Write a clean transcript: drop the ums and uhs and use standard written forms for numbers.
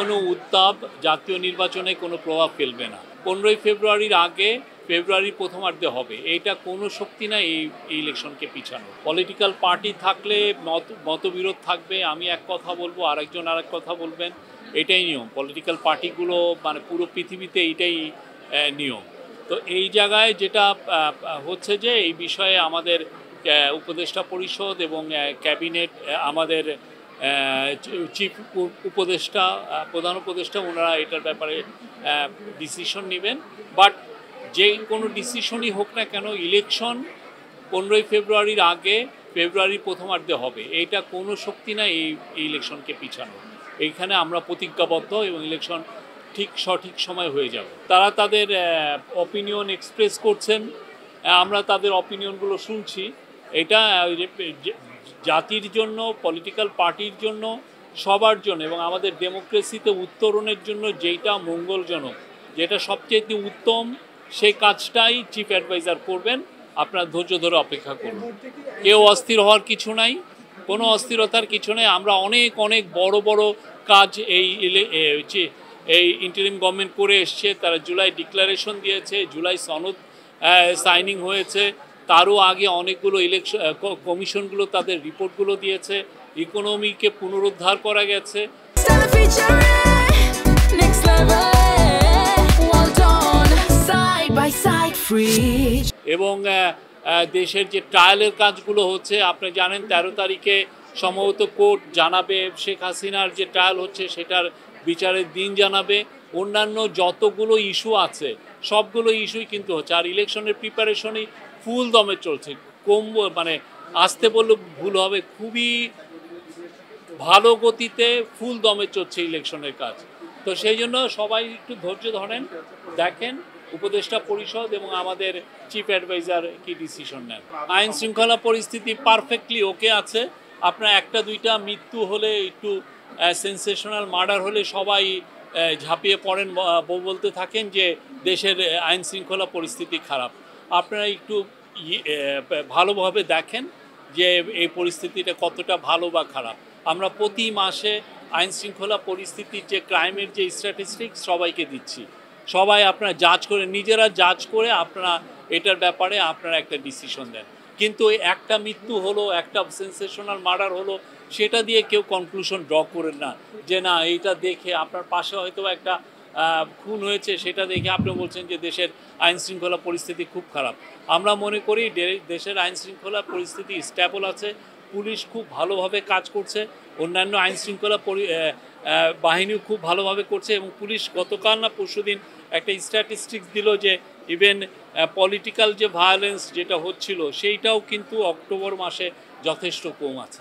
কোনো উত্তাপ জাতীয় নির্বাচনে কোনো প্রভাব ফেলবে না। 15ই ফেব্রুয়ারির আগে ফেব্রুয়ারির প্রথমার্ধে হবে, এইটা কোনো শক্তি না এই ইলেকশনকে পিছানো। পলিটিক্যাল পার্টি থাকলে মতবিরোধ থাকবে, আমি এক কথা বলবো, আরেকজন আরেক কথা বলবেন, এটাই নিয়ম। পলিটিক্যাল পার্টিগুলো মানে পুরো পৃথিবীতে এইটাই নিয়ম। তো এই জায়গায় যেটা হচ্ছে যে এই বিষয়ে আমাদের উপদেষ্টা পরিষদ এবং ক্যাবিনেট, আমাদের চিফ উপদেষ্টা, প্রধান উপদেষ্টা, ওনারা এটার ব্যাপারে ডিসিশন নেবেন। বাট যে কোনো ডিসিশনই হোক না কেন, ইলেকশন 15ই ফেব্রুয়ারির আগে ফেব্রুয়ারির প্রথমার্ধে হবে, এইটা কোনো শক্তি না এই ইলেকশনকে পিছানো। এইখানে আমরা প্রতিজ্ঞাবদ্ধ এবং ইলেকশন ঠিক সঠিক সময় হয়ে যাবে। তারা তাদের অপিনিয়ন এক্সপ্রেস করছেন, আমরা তাদের অপিনিয়নগুলো শুনছি। এটা জাতির জন্য, পলিটিক্যাল পার্টির জন্য, সবার জন্য এবং আমাদের ডেমোক্রেসিতে উত্তরণের জন্য যেটা মঙ্গলজনক, যেটা সবচেয়ে উত্তম, সেই কাজটাই চিফ অ্যাডভাইজার করবেন। আপনার ধৈর্য ধরে অপেক্ষা করুন। কেউ অস্থির হওয়ার কিছু নাই, কোনো অস্থিরতার কিছু নেই। আমরা অনেক অনেক বড় বড় কাজ এই ইন্টারিম গভর্নমেন্ট করে এসছে। তারা জুলাই ডিক্লারেশন দিয়েছে, জুলাই সনদ সাইনিং হয়েছে, তারও আগে অনেকগুলো ইলেকশন কমিশনগুলো তাদের রিপোর্টগুলো দিয়েছে, ইকোনমিকে পুনরুদ্ধার করা গেছে। এবং দেশের যে ট্রায়ালের কাজগুলো হচ্ছে, আপনি জানেন 13 তারিখে সম্ভবত কোর্ট জানাবে শেখ হাসিনার যে ট্রায়াল হচ্ছে সেটার বিচারের দিন জানাবে। অন্যান্য যতগুলো ইস্যু আছে সবগুলো ইস্যুই কিন্তু হচ্ছে। আর ইলেকশনের প্রিপারেশনই ফুল দমে চলছে। মানে আসতে বললে ভুল হবে, খুবই ভালো গতিতে ফুল দমে চলছে ইলেকশনের কাজ। তো সেই জন্য সবাই একটু ধৈর্য ধরেন, দেখেন উপদেষ্টা পরিষদ এবং আমাদের চিফ অ্যাডভাইজার কি ডিসিশন নেন। আইন শৃঙ্খলা পরিস্থিতি পারফেক্টলি ওকে আছে। আপনার একটা দুইটা মৃত্যু হলে, একটু সেন্সেশনাল মার্ডার হলে সবাই ঝাঁপিয়ে পড়েন, বলতে থাকেন যে দেশের আইন শৃঙ্খলা পরিস্থিতি খারাপ। আপনারা একটু ভালোভাবে দেখেন যে এই পরিস্থিতিটা কতটা ভালো বা খারাপ। আমরা প্রতি মাসে আইন শৃঙ্খলা পরিস্থিতির যে ক্রাইমের যে স্ট্যাটিস্টিক্স সবাইকে দিচ্ছি। সবাই আপনারা জাজ করে, নিজেরা জাজ করে আপনারা এটার ব্যাপারে আপনারা একটা ডিসিশন দেন। কিন্তু একটা মৃত্যু হলো, একটা সেন্সেশনাল মার্ডার হলো, সেটা দিয়ে কেউ কনক্লুশন ড্র করেন না যে না এইটা দেখে, আপনার পাশে হয়তো একটা খুন হয়েছে সেটা দেখে আপনি বলছেন যে দেশের আইন শৃঙ্খলা পরিস্থিতি খুব খারাপ। আমরা মনে করি দেশের আইন শৃঙ্খলা পরিস্থিতি স্ট্যাবল আছে, পুলিশ খুব ভালোভাবে কাজ করছে, অন্যান্য আইন শৃঙ্খলা বাহিনীও খুব ভালোভাবে করছে। এবং পুলিশ গতকাল না পরশুদিন একটা স্ট্যাটিস্টিক্স দিল যে ইভেন পলিটিক্যাল যে ভায়োলেন্স যেটা হচ্ছিল সেইটাও কিন্তু অক্টোবর মাসে যথেষ্ট কম আছে।